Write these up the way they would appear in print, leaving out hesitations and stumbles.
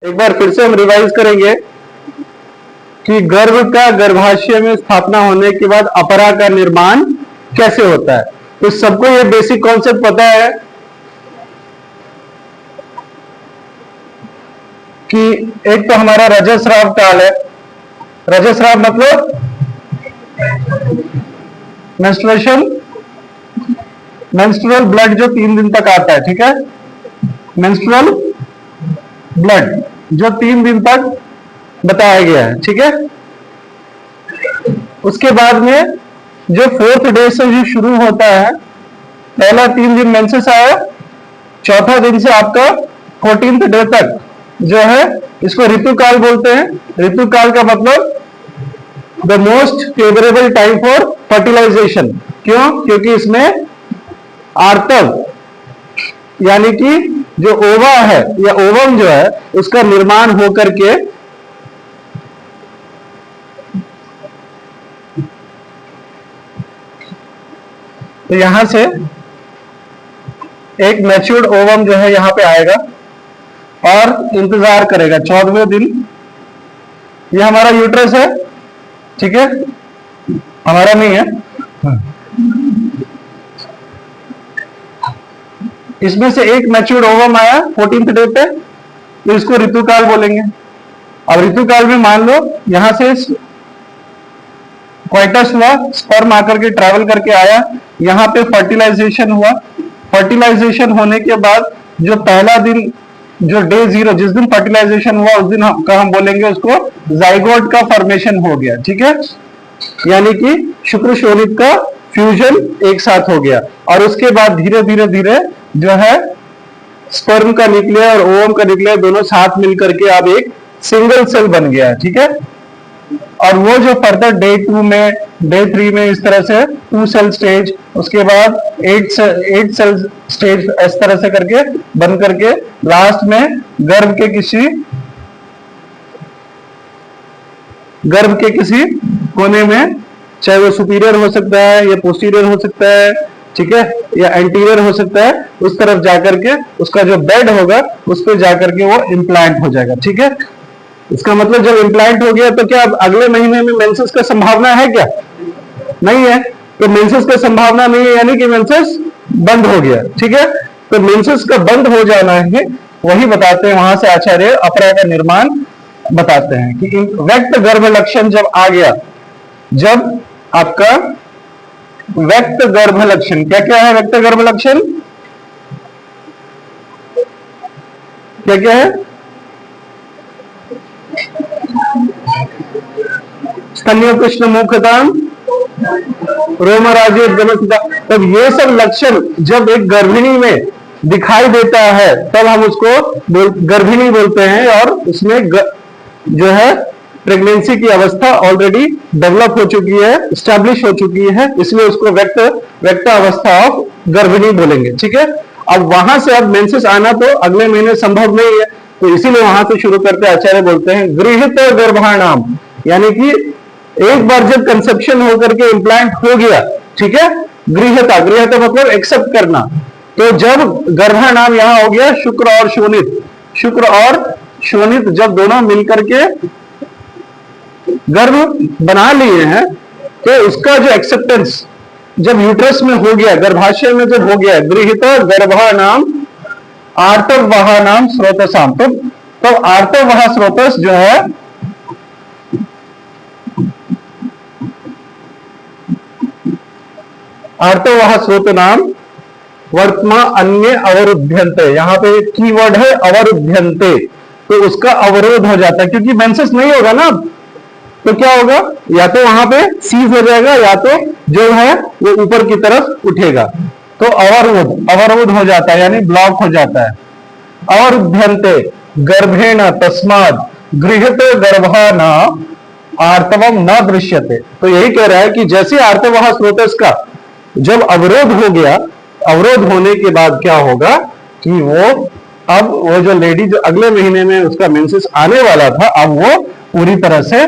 एक बार फिर से हम रिवाइज करेंगे कि गर्भ का गर्भाशय में स्थापना होने के बाद अपरा का निर्माण कैसे होता है। तो सबको ये बेसिक कॉन्सेप्ट पता है कि एक तो हमारा रजस्राव काल है। रजस्राव मतलब मेंस्ट्रुअल ब्लड जो 3 दिन तक आता है, ठीक है। मेंस्ट्रुअल ब्लड जो 3 दिन तक बताया गया है, ठीक है। उसके बाद में जो 4th डे से जो शुरू होता है, पहला 3 दिन मेंसेस आया, चौथा दिन से आपका 14th डे तक जो है इसको ऋतुकाल बोलते हैं। ऋतुकाल का मतलब the most favourable time for fertilisation. क्यों? क्योंकि इसमें आर्तव यानी कि जो ओवा है या ओवम जो है उसका निर्माण होकर के तो यहां से एक मैच्योर्ड ओवम जो है यहां पे आएगा और इंतजार करेगा 14वें दिन। ये हमारा यूट्रस है, ठीक है, हमारा नहीं है। इसमें से एक मैच्योर्ड ओवम आया 14th डे पे, तो इसको ऋतुकाल बोलेंगे। अब ऋतुकाल में मान लो यहां से क्वाइटस हुआ, स्पर्म आकर के ट्रैवल करके आया, यहां पे फर्टिलाइजेशन हुआ। फर्टिलाइजेशन होने के बाद जो पहला दिन जो डे 0 जिस दिन फर्टिलाइजेशन हुआ उस दिन हम बोलेंगे उसको जाइगोट का फॉर्मेशन हो गया, ठीक है। यानी कि शुक्र शोणित का फ्यूजन एक साथ हो गया और उसके बाद धीरे धीरे धीरे जो है स्पर्म का न्यूक्लियर और ओवम का न्यूक्लियर दोनों साथ मिलकर के अब एक सिंगल सेल बन गया है, ठीक है। और वो जो फर्दर डे 2 में, डे 3 में इस तरह से 2 सेल स्टेज, उसके बाद 8 सेल स्टेज, इस तरह से करके बन करके लास्ट में गर्भ के किसी कोने में, चाहे वो सुपीरियर हो सकता है या पोस्टीरियर हो सकता है, ठीक है, या एंटीरियर हो सकता है, उस तरफ जाकर के उसका जो बेड होगा उस पर जाकर के वो इम्प्लांट हो जाएगा, ठीक है। इसका मतलब जब इम्प्लांट हो गया तो क्या अब अगले महीने में मेंसेस का संभावना है क्या? नहीं है। तो मेंसेस का संभावना नहीं है यानी कि मेंसेस बंद हो गया, ठीक है। तो मेंसेस का बंद हो जाना है वही बताते हैं, वहां से आचार्य अपरा का निर्माण बताते हैं कि व्यक्त गर्भ लक्षण जब आ गया, जब आपका व्यक्त गर्भ लक्षण, क्या क्या है व्यक्त गर्भ लक्षण, क्या क्या है? स्तन्य कृष्ण मुखदान, रोमराज्य उद्गमसिता। तब ये सब लक्षण जब एक गर्भिणी में दिखाई देता है तब हम उसको गर्भिणी बोलते हैं और उसमें जो है प्रेगनेंसी की अवस्था ऑलरेडी डेवलप हो चुकी है, स्टैब्लिश हो चुकी है, इसलिए उसको व्यक्त अवस्था ऑफ गर्भिणी बोलेंगे, ठीक है। अब वहां से अब मेंसेस आना तो अगले महीने संभव नहीं है, तो इसीलिए वहां से शुरू करते आचार्य बोलते हैं गृहीत गर्भाणाम, यानी कि एक बार जब कंसेप्शन होकर के इम्प्लांट हो गया, ठीक है, गृहता, गृहता मतलब एक्सेप्ट करना, तो जब गर्भाणाम यहां हो गया शुक्र और शोणित, शुक्र और शोणित जब दोनों मिलकर के गर्भ बना लिए हैं तो उसका जो एक्सेप्टेंस जब यूट्रस में हो गया, गर्भाशय में जब हो गया, गृहीत गर्भाणाम आर्तववाह नाम स्रोतसाम, तो आर्तववाह स्रोतस जो है आर्तववाह स्रोत नाम वर्तमान अन्य अवरुध्यन्ते, यहां पे कीवर्ड है अवरुध्यन्ते, तो उसका अवरोध हो जाता है क्योंकि मेंसेस नहीं होगा ना, तो क्या होगा, या तो वहां पे सीज हो जाएगा या तो जो है वो ऊपर की तरफ उठेगा, तो अवरोध हो जाता है यानी ब्लॉक हो जाता है। अवरुध्यन्ते गर्भेण तस्माद गृहीत गर्भा न आर्तवम न दृश्यते। तो यही कह रहा है कि जैसे आर्तववाह स्रोतस का जब अवरोध हो गया, अवरोध होने के बाद क्या होगा कि वो जो लेडी जो अगले महीने में उसका मेंसेस आने वाला था, अब वो पूरी तरह से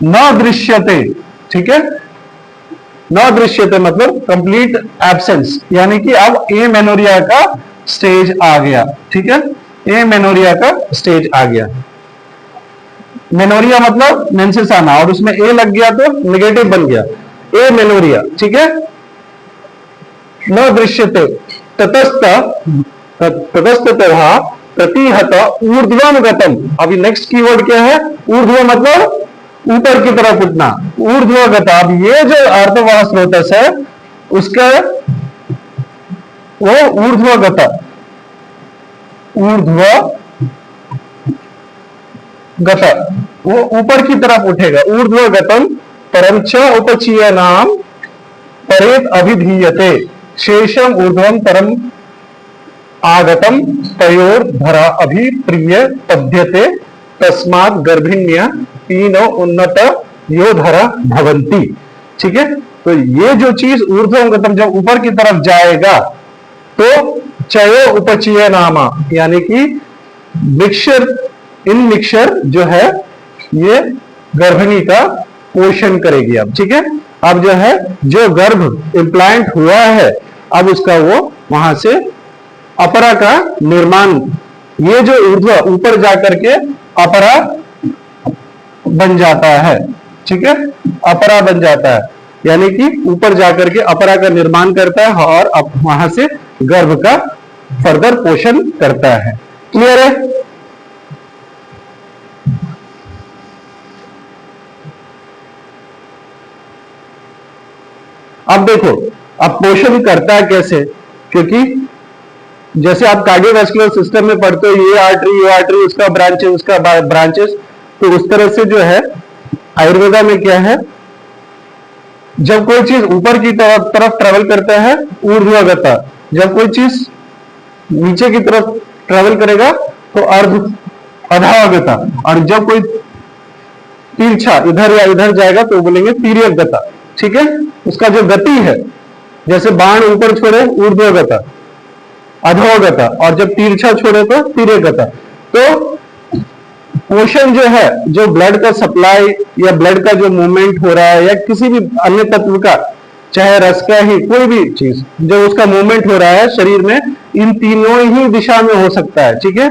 न दृश्यते, ठीक है। न दृश्यते मतलब कंप्लीट एब्सेंस, यानी कि अब एमेनोरिया का स्टेज आ गया, ठीक है, एमेनोरिया का स्टेज आ गया। मेनोरिया मतलब मेंसेस आना, और उसमें ए लग गया तो नेगेटिव बन गया, ए मेनोरिया, ठीक है। न दृश्यते ततस्त ततस्ततः प्रतिहत ऊर्ध्वगतम। अभी नेक्स्ट कीवर्ड क्या है? ऊर्ध्व मतलब ऊपर की तरफ उठना, ऊर्ध्वगत। अब ये जो अर्थवाह स्रोतस है उसका वो ऊर्ध्वगत, ऊर्ध्वगत वो ऊपर की तरफ उठेगा। ऊर्ध्वगतम परंच उपचीय नाम परेत अभिधीयते शेषम ऊर्ध्वम परम आगतम तयोर धरा अभिप्रिय पद्यते तस्मात् गर्भिण्य तीनों उन्नत यो धरा भवंती। ठीक है, तो ये जो चीज ऊर्ध्वगतम जब ऊपर की तरफ जाएगा तो चयो उपचीय नामा, यानी कि मिक्सर, इन मिक्सर जो है ये गर्भिणी का पोषण करेगी। अब ठीक है, अब जो है जो गर्भ इम्प्लांट हुआ है अब उसका वो वहां से अपरा का निर्माण, ये जो ऊर्ध्व ऊपर जाकर के अपरा बन जाता है। ठीक है, अपरा बन जाता है, यानी कि ऊपर जाकर के अपरा का निर्माण करता है और अब वहां से गर्भ का फर्दर पोषण करता है। क्लियर है? अब देखो, अब पोषण करता है कैसे? क्योंकि जैसे आप कार्डियोवैस्कुलर सिस्टम में पढ़ते हो, ये आर्टरी उसका ब्रांचेस, उसका ब्रांचेस, तो उस तरह से जो है आयुर्वेदा में क्या है, जब कोई चीज ऊपर की तरफ ट्रेवल करता है ऊर्ध्वगता, जब कोई चीज नीचे की तरफ ट्रेवल करेगा तो अधोगता, और जब कोई तिरछा इधर या इधर जाएगा तो बोलेंगे तिर्यकगता। ठीक है, उसका जो गति है, जैसे बाण ऊपर छोड़े ऊर्ध्वगता, अधोगता, और जब तिरछा छोड़े तो तिर्यकगता। तो पोषण जो है, जो ब्लड का सप्लाई या ब्लड का जो मूवमेंट हो रहा है या किसी भी अन्य तत्व का, चाहे रस का ही कोई भी चीज जब उसका मूवमेंट हो रहा है शरीर में, इन तीनों ही दिशा में हो सकता है। ठीक है,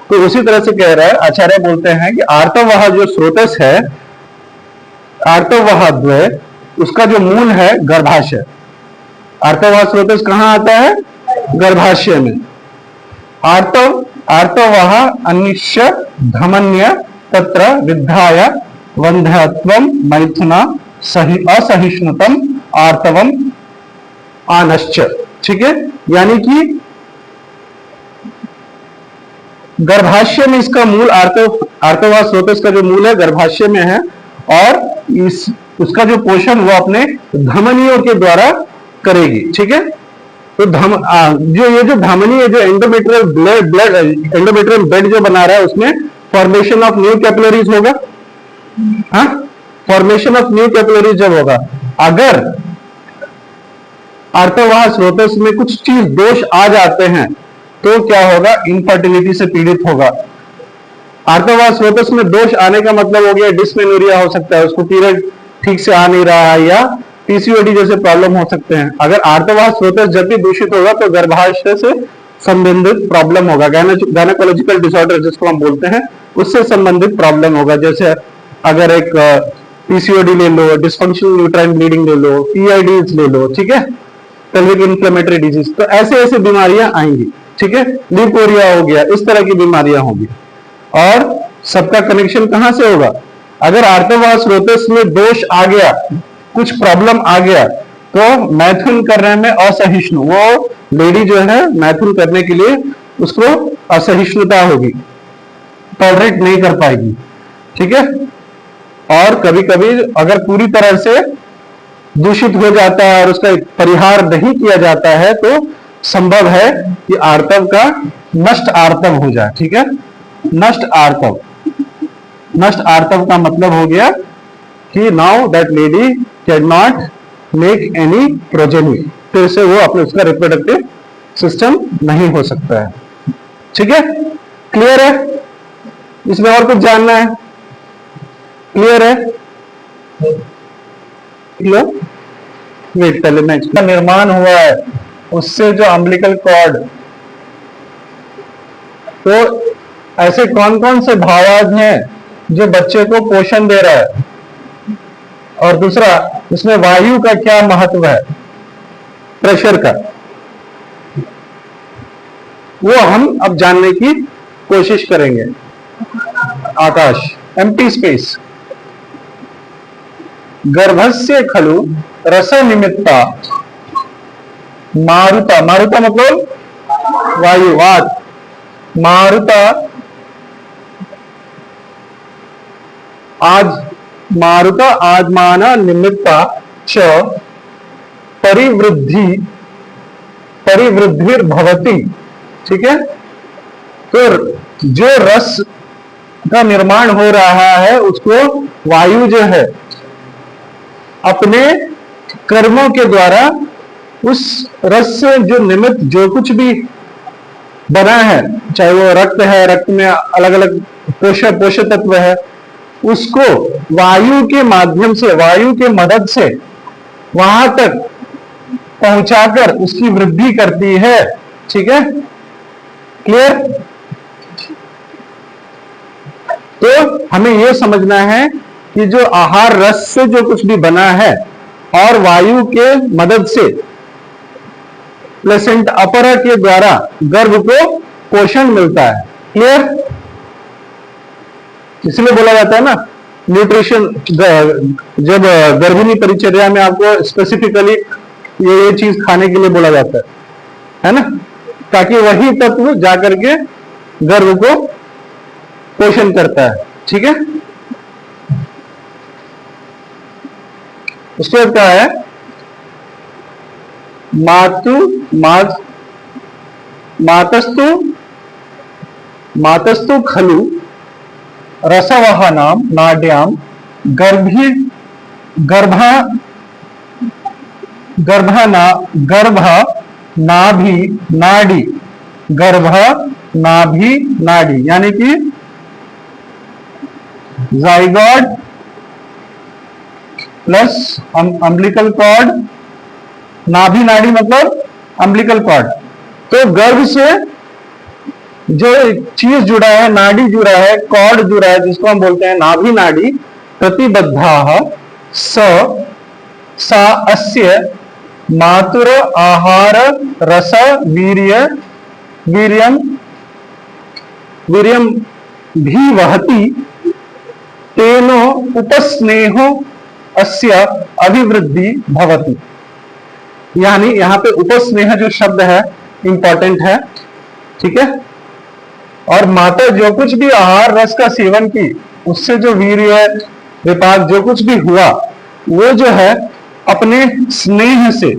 तो उसी तरह से कह रहा है आचार्य, बोलते हैं कि आर्तवाह जो स्रोतस है, आर्तवाह द्वय, उसका जो मूल है गर्भाशय। आर्तवाह स्रोतस कहां आता है? गर्भाशय में। आर्तवाह अनिश्य धमन्य तत्र विद्धाय वंध्यत्वम मैथुना असहिष्णुतम आर्तवम आनश्च। ठीक है, यानी कि गर्भाशय में इसका मूल आर्तवाह स्रोतस का जो मूल है गर्भाशय में है, और उसका जो पोषण वो अपने धमनियों के द्वारा करेगी। ठीक है, तो ये जो धमनी है, जो एंडोमेट्रियल बेड जो बना रहा है, उसमें फॉर्मेशन ऑफ न्यू कैपिलरीज होगा। हाँ, फॉर्मेशन ऑफ न्यू कैपिलरीज जब होगा, अगर आर्तवाह स्रोतस में कुछ चीज दोष आ जाते हैं तो क्या होगा? इनफर्टिलिटी से पीड़ित होगा। आर्तवाह स्रोतस में दोष आने का मतलब हो गया डिस्मेनोरिया हो सकता है, उसको पीरियड ठीक से आ नहीं रहा है, या पीसीओडी जैसे प्रॉब्लम हो सकते हैं। अगर आर्तवाह स्रोतस जब भी दूषित होगा तो गर्भाशय से संबंधित प्रॉब्लम होगा, गायनेकोलॉजिकल डिसऑर्डर जिसको हम बोलते हैं, उससे संबंधित प्रॉब्लम होगा। जैसे अगर एक पीसीओडी ले लो, डिस्फंक्शनल यूट्राइन ब्लीडिंग ले लो, पीआईडीज ले लो, ठीक है, पेल्विक इन्फ्लेमेटरी डिजीज, तो ऐसे ऐसे बीमारियां आएंगी। ठीक है, ल्यूकोरिया हो गया, इस तरह की बीमारियां होंगी। और सबका कनेक्शन कहां से होगा? अगर आर्तवाह स्रोतस में दोष आ गया, कुछ प्रॉब्लम आ गया, तो मैथुन करने में असहिष्णु, वो लेडी जो है मैथुन करने के लिए उसको असहिष्णुता होगी, टॉलरेट नहीं कर पाएगी। ठीक है, और कभी कभी अगर पूरी तरह से दूषित हो जाता है और उसका परिहार नहीं किया जाता है तो संभव है कि आर्तव का नष्ट आर्तव हो जाए। ठीक है, नष्ट आर्तव, नष्ट आर्तव का मतलब हो गया कि now that lady can not make any progeny, फिर से वो अपने उसका रिप्रोडक्टिव सिस्टम नहीं हो सकता है। ठीक है, क्लियर है? इसमें और कुछ जानना है? क्लियर है? क्लियर? वेट, पहले मैं इसका निर्माण हुआ है, उससे जो अम्बिलिकल कॉर्ड, तो ऐसे कौन कौन से भावाज हैं जो बच्चे को पोषण दे रहा है, और दूसरा इसमें वायु का क्या महत्व है, प्रेशर का, वो हम अब जानने की कोशिश करेंगे। आकाश, एम्प्टी स्पेस। गर्भस्य खलु रस निमित्ता मारुता, मारुता मतलब वायु, वात, मारुता मारुता आत्माना निमित्ता च परिवृद्धिर्भवति। ठीक है, तो जो रस का निर्माण हो रहा है उसको वायु जो है अपने कर्मों के द्वारा उस रस से जो निमित्त जो कुछ भी बना है, चाहे वो रक्त है, रक्त में अलग अलग पोषक तत्व है, उसको वायु के माध्यम से, वायु के मदद से वहां तक पहुंचाकर उसकी वृद्धि करती है। ठीक है, क्लियर? तो हमें यह समझना है कि जो आहार रस से जो कुछ भी बना है और वायु के मदद से प्लेसेंट अपरा के द्वारा गर्भ को पोषण मिलता है। क्लियर? इसलिए बोला जाता है ना, न्यूट्रिशन, जब गर्भिणी परिचर्या में आपको स्पेसिफिकली ये चीज खाने के लिए बोला जाता है ना, ताकि वही तत्व जाकर के गर्भ को पोषण करता है। ठीक है, उसके बाद क्या है, मातस्तु खलु रसवहनाम नाड्याम नाभि नाड़ी, यानी कि जाइगोट प्लस अम्बिलिकल कॉर्ड, नाभि नाड़ी मतलब अम्बिलिकल कॉर्ड। तो गर्भ से जो चीज जुड़ा है, नाड़ी जुड़ा है, कॉर्ड जुड़ा है, जिसको हम बोलते हैं नाभि नाड़ी, प्रतिबद्धा सा अस्य मातुर आहार रस वीर्यम भी वहति तेनो उपस्नेहो अस्य अभिवृद्धि भवति। यानी यहां पे उपस्नेह जो शब्द है इंपॉर्टेंट है। ठीक है, और माता जो कुछ भी आहार रस का सेवन की, उससे जो वीर्य विपाक जो कुछ भी हुआ, वो जो है अपने स्नेह से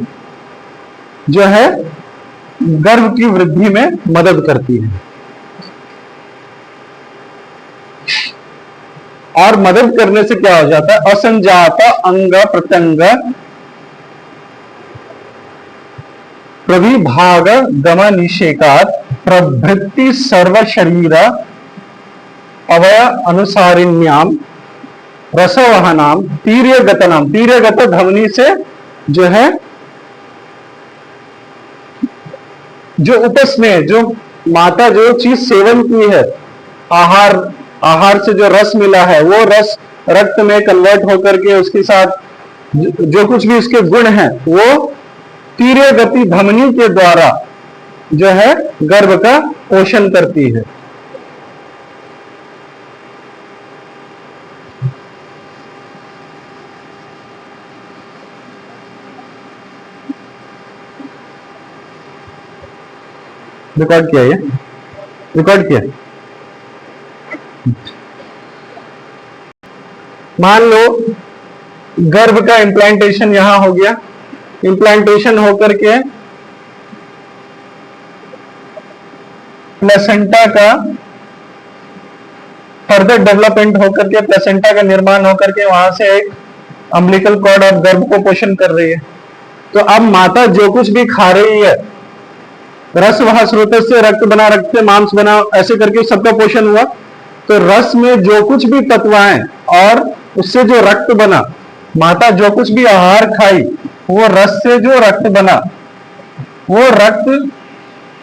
जो है गर्भ की वृद्धि में मदद करती है। और मदद करने से क्या हो जाता है, असंजात अंग प्रत्यंग प्रविभाग गमनिषेकात प्रभृति सर्व शरीर अवय अनुसारिण्याम रसवहनाम तीर्यगतनाम, तीर्यगत धमनी से जो है जो उपस्नेह, जो माता जो चीज सेवन की है, आहार से जो रस मिला है, वो रस रक्त में कन्वर्ट होकर के उसके साथ जो कुछ भी उसके गुण हैं, वो तीर्य गति धमनी के द्वारा जो है गर्भ का पोषण करती है। रिकॉर्ड किया, ये रिकॉर्ड किया। मान लो गर्भ का इम्प्लांटेशन यहां हो गया, इम्प्लांटेशन होकर के प्लेसेंटा का फर्दर डेवलपमेंट होकर के, प्लेसेंटा का निर्माण होकर के वहां से एक अम्बिलिकल कॉर्ड और गर्भ को पोषण कर रही है। तो अब माता जो कुछ भी खा रही है, रस वह स्रोत से रक्त बना, रक्त से मांस बना, ऐसे करके सबका पोषण हुआ। तो रस में जो कुछ भी तत्व आए और उससे जो रक्त बना, माता जो कुछ भी आहार खाई, वो रस से जो रक्त बना, वो रक्त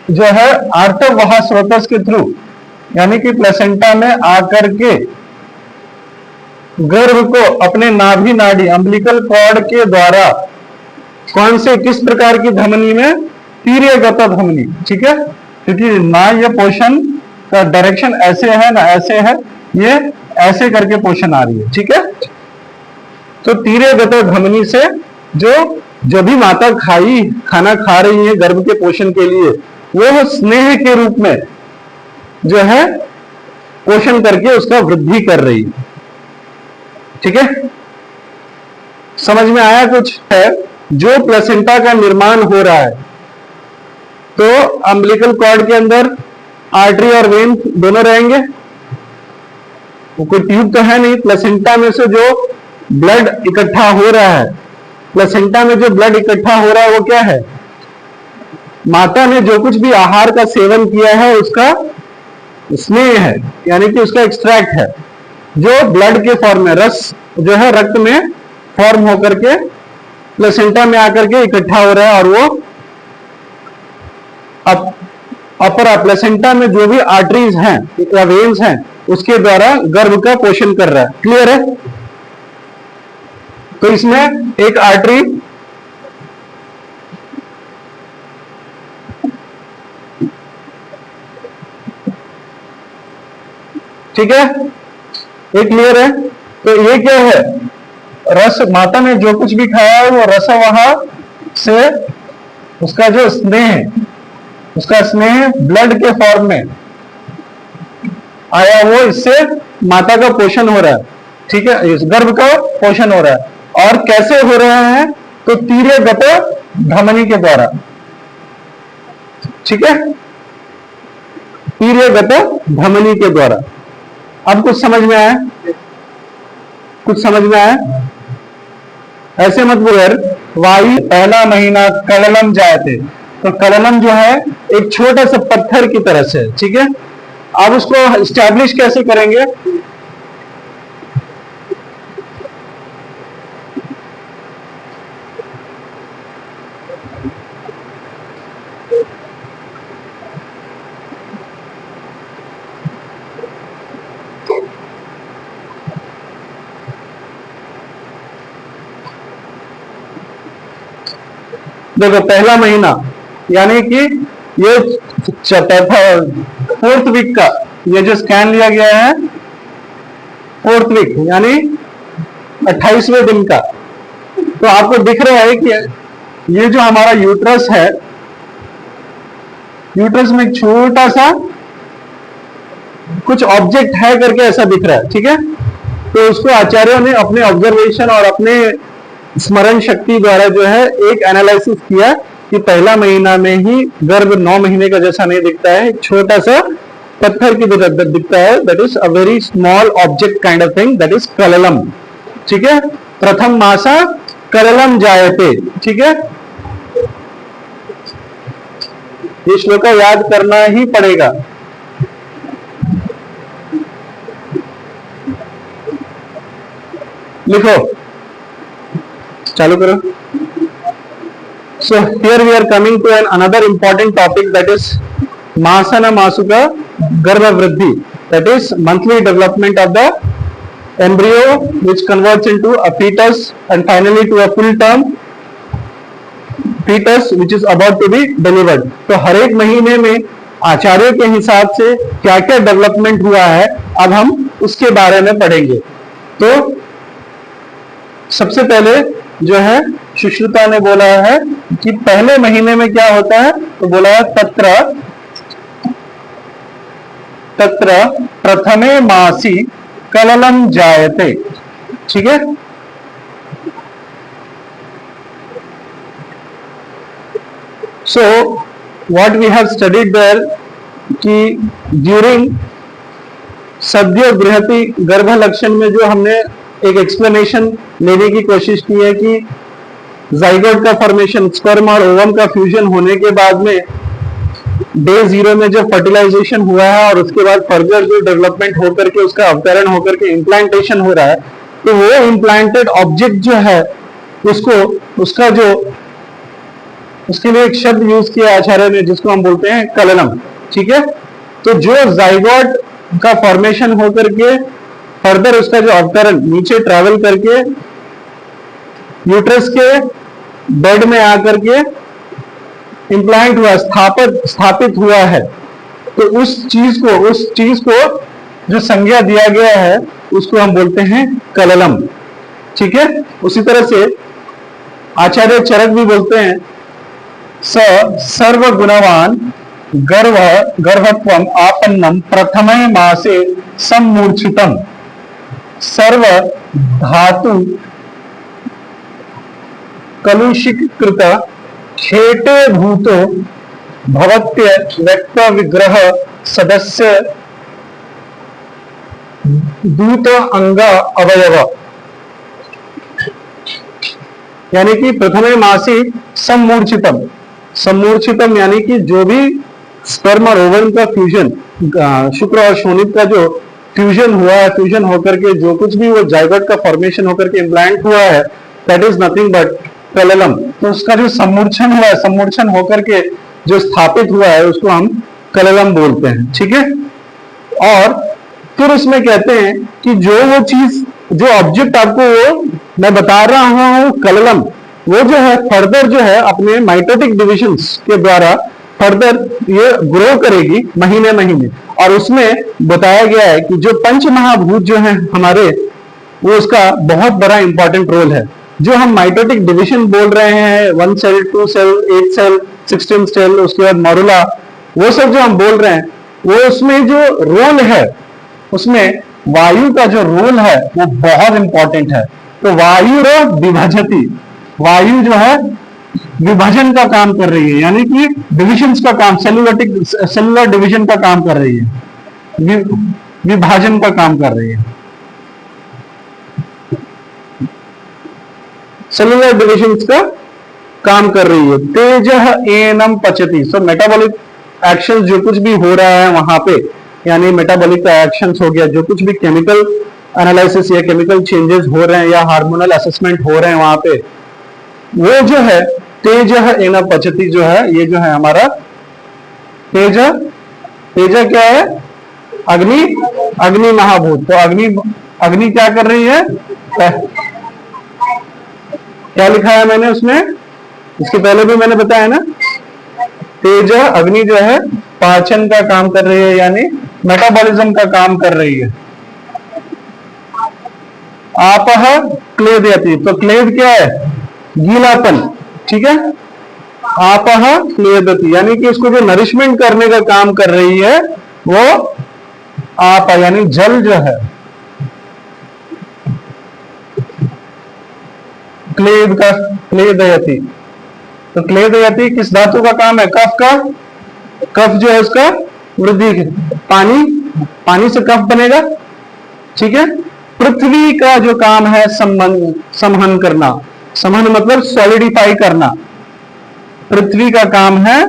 जो है आर्तवह स्रोतस के थ्रू, यानी कि प्लेसेंटा में आकर के गर्भ को अपने नाभि नाड़ी अम्बिलिकल कॉर्ड के द्वारा कौन से किस प्रकार की धमनी में, तीर्यगत धमनी, ठीक है, क्योंकि ना ये पोषण का डायरेक्शन ऐसे है ना ऐसे है, ये ऐसे करके पोषण आ रही है, ठीक है। तो तीर्यगत धमनी से जो भी माता खाना खा रही है गर्भ के पोषण के लिए, वो स्नेह के रूप में जो है पोषण करके उसका वृद्धि कर रही है, ठीक है। समझ में आया कुछ है? जो प्लेसेंटा का निर्माण हो रहा है, तो अम्बिलिकल कॉर्ड के अंदर आर्टरी और वेन दोनों रहेंगे, वो कोई ट्यूब तो है नहीं। प्लेसेंटा में से जो ब्लड इकट्ठा हो रहा है, प्लेसेंटा में जो ब्लड इकट्ठा हो रहा है वो क्या है? माता ने जो कुछ भी आहार का सेवन किया है उसका स्नेह है, यानी कि उसका एक्सट्रैक्ट है, जो ब्लड के फॉर्म में, रस जो है रक्त में फॉर्म होकर के प्लेसेंटा में आकर के इकट्ठा हो रहा है, और वो अपर प्लेसेंटा में जो भी आर्टरीज हैं या वेन्स हैं उसके द्वारा गर्भ का पोषण कर रहा है। क्लियर है? तो इसमें एक आर्टरी ठीक है, ये क्लियर है। तो ये क्या है? रस, माता ने जो कुछ भी खाया है वो रस वहां से उसका जो स्नेह, उसका स्नेह ब्लड के फॉर्म में आया, वो इससे माता का पोषण हो रहा है, ठीक है, इस गर्भ का पोषण हो रहा है। और कैसे हो रहा है? तो तीर्यगत धमनी के द्वारा, ठीक है, तीर्यगत धमनी के द्वारा। अब कुछ समझ में आया? कुछ समझ में आया? ऐसे मत बोल, वायु पहला महीना कललम जायते, तो कललम जो है एक छोटा सा पत्थर की तरह से, ठीक है। आप उसको स्टैब्लिश कैसे करेंगे? देखो, पहला महीना यानी कि ये फोर्थ वीक का ये जो स्कैन लिया गया है, फोर्थ वीक यानी 28वें दिन का, तो आपको दिख रहा है कि ये जो हमारा यूट्रस है, यूट्रस में छोटा सा कुछ ऑब्जेक्ट है करके ऐसा दिख रहा है, ठीक है। तो उसको आचार्यों ने अपने ऑब्जर्वेशन और अपने स्मरण शक्ति द्वारा जो है एक एनालिसिस किया कि पहला महीना में ही गर्भ 9 महीने का जैसा नहीं दिखता है, छोटा सा पत्थर की तरह दिखता है, that is a very small object kind of thing, that is कललम, ठीक है। प्रथम मासा कललम जायते, ठीक है। ये श्लोक याद करना ही पड़ेगा। लिखो, चालू करो। So here we are coming to another important topic, that is Masana Masuka Garbha Vriddhi, that is monthly development of the embryo which converts into a fetus and finally to a full term fetus which is about to be delivered. तो हर एक महीने में आचार्य के हिसाब से क्या क्या development हुआ है, अब हम उसके बारे में पढ़ेंगे। तो सबसे पहले जो है सुश्रुता ने बोला है कि पहले महीने में क्या होता है, तो बोला है तत्र प्रथमे मासी कललम जायते, ठीक है। So what we have studied there कि ड्यूरिंग सद्य बृहति गर्भ लक्षण में जो हमने एक एक्सप्लेनेशन लेने की कोशिश की है कि जाइगोट का फॉर्मेशन, स्पर्म और ओवम का फ्यूजन होने के बाद में डे 0 में जो फर्टिलाइजेशन हुआ है और उसके बाद फर्दर जो डेवलपमेंट होकर के उसका अवतरण होकर के इम्प्लांटेशन हो रहा है, तो वो इम्प्लांटेड ऑब्जेक्ट जो है उसको उसका जो उसके लिए एक शब्द यूज किया आचार्य ने जिसको हम बोलते हैं कललम, ठीक है। तो जो जाइगोट का फॉर्मेशन होकर के फर्दर उसका जो अवतरण नीचे ट्रेवल करके यूट्रस के बेड में आकर के इम्प्लांट हुआ, स्थापित हुआ है। तो उस चीज को जो संज्ञा दिया गया है उसको हम बोलते हैं कललम। ठीक है, उसी तरह से आचार्य चरक भी बोलते हैं सर्व गुणवान गर्भत्वम आपन्नम प्रथम मासे सम्मूर्छितम सर्व धातु कलुषीकृत खेटे भूतो भवत्य व्यक्त विग्रह सदस्य दूत अंग अवयव। यानी कि प्रथमे मासी सम्मूर्छितम, सम्मूर्छितम यानी कि जो भी स्पर्म और ओवम का फ्यूजन, शुक्र और शोणित का जो फ्यूजन हुआ है, फ्यूजन होकर के जो कुछ भी वो जाइगोट का फॉर्मेशन होकर के इम्प्लांट हुआ है, दैट इज नथिंग बट कललम। तो उसका जो सम्मूर्छन हुआ है, सम्मूर्छन होकर के जो स्थापित हुआ है उसको हम कललम बोलते हैं। ठीक है, और फिर उसमें कहते हैं कि वो चीज, जो ऑब्जेक्ट आपको वो मैं बता रहा हूं कललम, वो जो है फर्दर जो है अपने माइटोटिक डिविजन्स के द्वारा फर्दर ये ग्रो करेगी महीने महीने। और उसमें बताया गया है कि जो पंच महाभूत जो है हमारे, वो उसका बहुत बड़ा इंपॉर्टेंट रोल है। जो हम माइटोटिक डिविजन बोल रहे हैं, 1 सेल, 2 सेल, 8 सेल, 16 सेल, उसके बाद मॉरुला, वो सब जो हम बोल रहे हैं, वो उसमें जो रोल है, उसमें वायु का जो रोल है वो बहुत इंपॉर्टेंट है। तो वायु विभाजती, वायु जो है विभाजन का काम कर रही है, यानी कि डिविजन्स का काम, सेलुलर डिवीजन का काम कर रही है, विभाजन का काम कर रही है, सेलुलर डिविजन्स का काम कर रही है। तेज एनम पचती, सो मेटाबॉलिक एक्शन जो कुछ भी हो रहा है वहां पे, यानी मेटाबॉलिक का एक्शन हो गया, जो कुछ भी केमिकल एनालिसिस या केमिकल चेंजेस हो रहे हैं या हार्मोनल असेसमेंट हो रहे हैं वहां पे, वो जो है तेज एनम पचती जो है, ये जो है हमारा तेज, तेज क्या है? अग्नि, अग्नि महाभूत। तो अग्नि क्या कर रही है? क्या लिखा है मैंने उसमें, इसके पहले भी मैंने बताया ना, तेज अग्नि जो है पाचन का काम कर रही है, यानी मेटाबॉलिज्म का काम कर रही है। आपह क्लेदयति, तो क्लेद क्या है? गीलापन। ठीक है, आपह क्लेदयति यानी कि इसको जो नरिशमेंट करने का काम कर रही है वो आप, यानी जल जो है, क्लेद का, क्लेदयति। तो क्लेदयति किस धातु का काम है? कफ का। कफ जो है उसका वृद्धि, पानी से कफ बनेगा। ठीक है, पृथ्वी का जो काम है समहन करना, समहन मतलब सॉलिडिफाई करना, पृथ्वी का काम है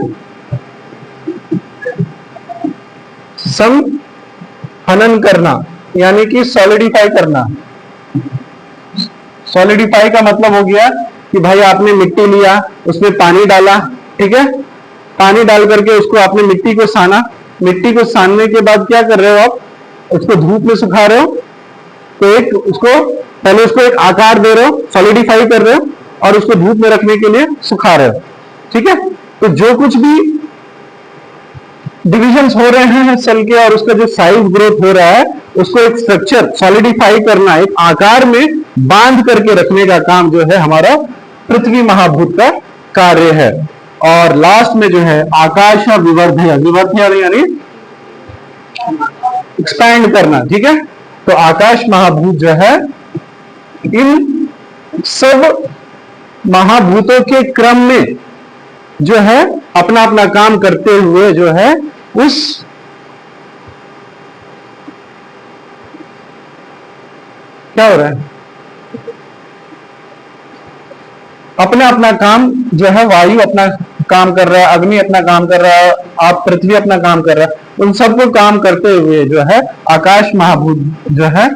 समहनन करना, यानी कि सॉलिडिफाई करना। सॉलिडिफाई का मतलब हो गया कि भाई आपने मिट्टी लिया, उसमें पानी डाला, ठीक है, पानी डाल करके उसको आपने मिट्टी को साना, मिट्टी को सानने के बाद क्या कर रहे हो आप? उसको धूप में सुखा रहे हो, तो एक उसको पहले उसको एक आकार दे रहे हो, सॉलिडिफाई कर रहे हो, और उसको धूप में रखने के लिए सुखा रहे हो। ठीक है, तो जो कुछ भी डिविजन्स हो रहे हैं सेल के और उसका जो साइज ग्रोथ हो रहा है, उसको एक स्ट्रक्चर सॉलिडिफाई करना, एक आकार में बांध करके रखने का काम जो है हमारा पृथ्वी महाभूत का कार्य है। और लास्ट में जो है आकाश विवर्धय, विवर्धय यानी एक्सपैंड करना। ठीक है, तो आकाश महाभूत जो है इन सब महाभूतों के क्रम में जो है अपना अपना काम करते हुए जो है उस क्या हो रहा है, अपना अपना काम जो है, वायु अपना काम कर रहा है, अग्नि अपना काम कर रहा है, आप पृथ्वी अपना काम कर रहा है, उन सबको काम करते हुए जो है आकाश महाभूत जो है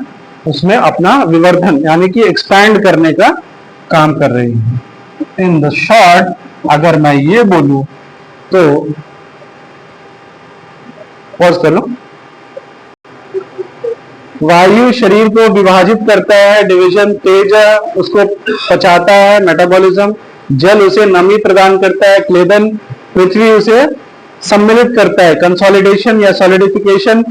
उसमें अपना विवर्धन यानी कि एक्सपैंड करने का काम कर रही है। इन द शॉर्ट अगर मैं ये बोलूं तो, पॉज कर लो, वायु शरीर को विभाजित करता है, डिवीजन, तेज उसको पचाता है, मेटाबॉलिज्म, जल उसे नमी प्रदान करता है, क्लेदन, पृथ्वी उसे सम्मिलित करता है, कंसोलिडेशन या सॉलिडिफिकेशन,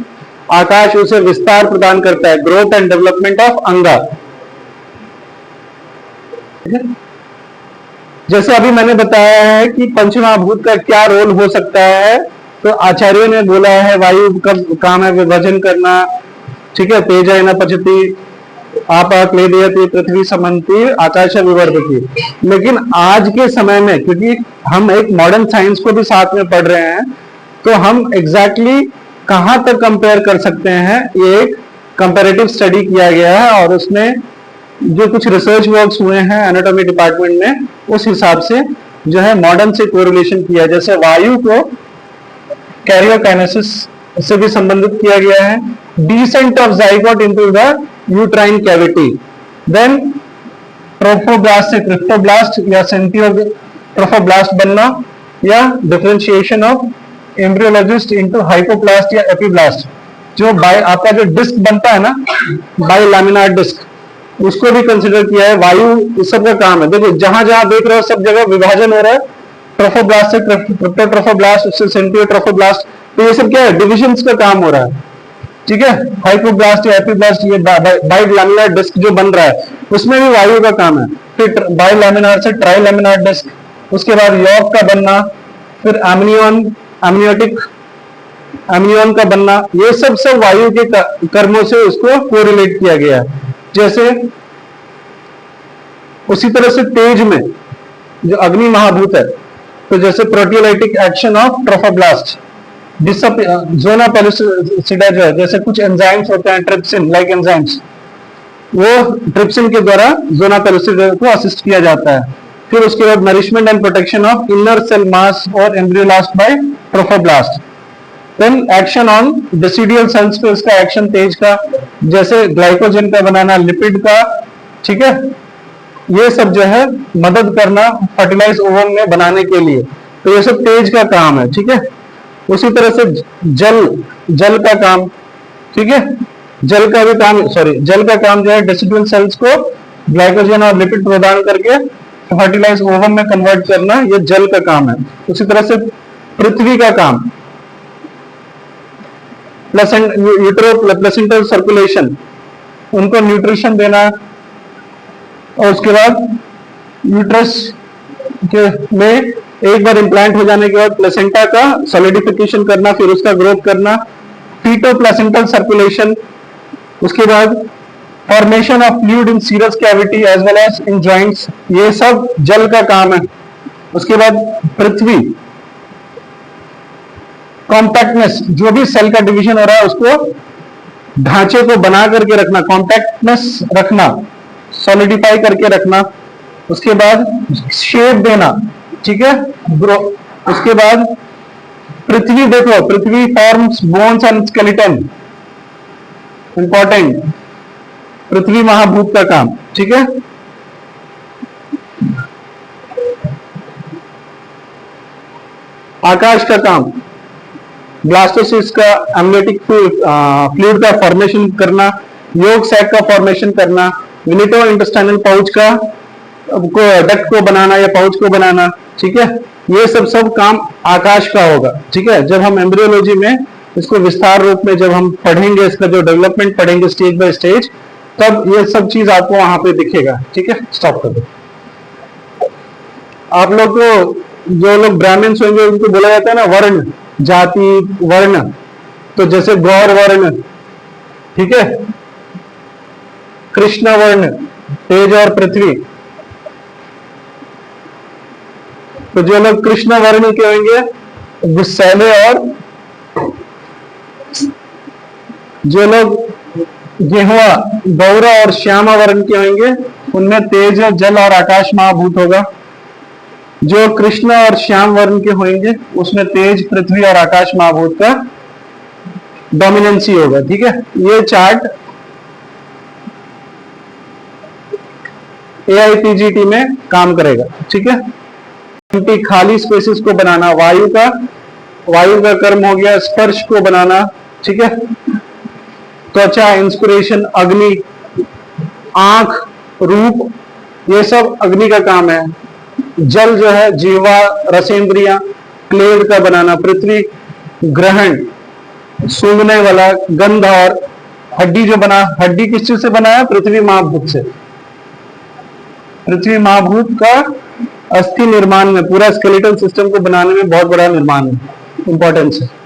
आकाश उसे विस्तार प्रदान करता है, ग्रोथ एंड डेवलपमेंट ऑफ अंगा। जैसे अभी मैंने बताया है कि पंचमहाभूत का क्या रोल हो सकता है, तो आचार्यों ने बोला है वायु का काम है विभाजन करना, ठीक है, तेजः पचती, आपा क्लेदयति, पृथ्वी समन्ति, आकाश विवर्धति। लेकिन आज के समय में क्योंकि हम एक मॉडर्न साइंस को भी साथ में पढ़ रहे हैं, तो हम एग्जैक्टली कहां तक कंपेयर कर सकते हैं, ये एक कंपैरेटिव स्टडी किया गया है और उसमें जो कुछ रिसर्च वर्क्स हुए हैं एनाटॉमी डिपार्टमेंट में, उस हिसाब से जो है मॉडर्न से कोरिलेशन किया। जैसे वायु को कैरियोकाइनेसिस से भी संबंधित किया गया है, descent of zygote into the uterine cavity, then trophoblast से क्रिप्टोब्लास्ट या सेंटियोट्रोफोब्लास्ट बनना, या differentiation of embryologist into hypoblast या एपिब्लास्ट। जो आपका जो डिस्क बनता है ना, बाइलैमिनार डिस्क, उसको भी कंसिडर किया है। वायु इस सब का काम है। देखो जहां जहां देख रहे हो सब जगह विभाजन हो रहा है, ट्रोफोब्लास्ट से क्रिप्टोट्रोफोब्लास्ट, उससे सेंटियोट्रोफोब्लास्ट, तो ये सब क्या है, डिविजन्स का काम हो रहा है, ठीक है। हाइपोब्लास्ट या एपिब्लास्ट, ये बाइलैमिनार डिस्क जो बन रहा है उसमें भी वायु का काम है। फिर बाइलैमिनार से ट्राइलैमिनार डिस्क, उसके बाद यॉर्क का बनना, फिर एमनियन का बनना, ये सब वायु के कर्मों से उसको कोरिलेट किया गया है। जैसे उसी तरह से तेज में जो अग्नि महाभूत है, तो जैसे proteolytic action of trophoblast, zona pellucida जो है, जैसे कुछ एंजाइम्स होते हैं ट्रिप्सिन लाइक एंजाइम्स, वो ट्रिप्सिन के द्वारा जोना पेलिसिडा को असिस्ट किया जाता है। फिर उसके बाद nourishment and protection of inner cell mass और embryoblast by trophoblast. Then action on decidual cells पे उसका एक्शन तेज का, जैसे ग्लाइकोजन का बनाना, लिपिड का, ठीक है, ये सब जो है मदद करना फर्टिलाइज ओवम में बनाने के लिए, तो ये सब तेज का काम है, ठीक है। उसी तरह से जल का काम, ठीक है, जल का काम जो है डेसिडुअल सेल्स को ग्लाइकोजन और लिपिड प्रदान करके फर्टिलाइज ओवम में कन्वर्ट करना, ये जल का काम है। उसी तरह से पृथ्वी का काम, प्लेसेंटल सर्कुलेशन, उनको न्यूट्रिशन देना, और उसके बाद यूट्रस में एक बार इम्प्लांट हो जाने के बाद प्लेसेंटा का सॉलिडिफिकेशन करना, फिर उसका ग्रोथ करना, फीटो प्लेसेंटल सर्कुलेशन, उसके बाद formation of fluid in serous cavity as well as in joints, ये सब जल का काम है। उसके बाद पृथ्वी, कॉम्पैक्टनेस, जो भी सेल का डिवीजन हो रहा है उसको ढांचे को बना करके रखना, कॉम्पैक्टनेस रखना, सॉलिडिफाई करके रखना। उसके बाद शेप देना, ठीक है, उसके बाद पृथ्वी, देखो पृथ्वी forms bones and skeleton, important, पृथ्वी महाभूत का काम, ठीक है। आकाश का काम, ब्लास्टोसिस्ट का एम्नियोटिक फ्लूइड का फॉर्मेशन करना, योग सैक का फॉर्मेशन करना, विनिटो इंटेस्टाइनल पाउच का डक्ट को बनाना या पाउच को बनाना, ठीक है। ये सब काम आकाश का होगा, ठीक है। जब हम एम्ब्रियोलॉजी में इसको विस्तार रूप में जब हम पढ़ेंगे, इसका जो डेवलपमेंट पढ़ेंगे स्टेज बाय स्टेज, तब ये सब चीज आपको वहां पे दिखेगा, ठीक है। स्टॉप कर दो। आप लोग को, जो लोग ब्राह्मण्स होंगे उनको बोला जाता है ना वर्ण, जाति वर्ण, तो जैसे गौर वर्ण, ठीक है, कृष्ण वर्ण, तेज और पृथ्वी, तो जो लोग कृष्ण वर्ण के होंगे गुस्सैले, और जो लोग गेहुआ, गौरा और श्यामा वर्ण के होंगे उनमें तेज, जल और आकाश महाभूत होगा। जो कृष्ण और श्याम वर्ण के होंगे उसमें तेज, पृथ्वी और आकाश महाभूत का डोमिनेंसी होगा, ठीक है। ये चार्ट AIPGT में काम करेगा, ठीक है। खाली स्पेसेस को बनाना, वायु का कर्म हो गया स्पर्श को बनाना, ठीक है। त्वचा, इंस्पिरेशन, अग्नि, आंख, रूप, ये सब अग्नि का काम है। जल जो है जीवा, रसेंद्रियां, क्लेड का बनाना, पृथ्वी ग्रहण, सूंघने वाला, गंध, और हड्डी जो बना, हड्डी किस चीज से बना है? पृथ्वी महाभूत से। पृथ्वी महाभूत का अस्थि निर्माण में, पूरा स्केलेटल सिस्टम को बनाने में बहुत बड़ा निर्माण है, इंपॉर्टेंस है।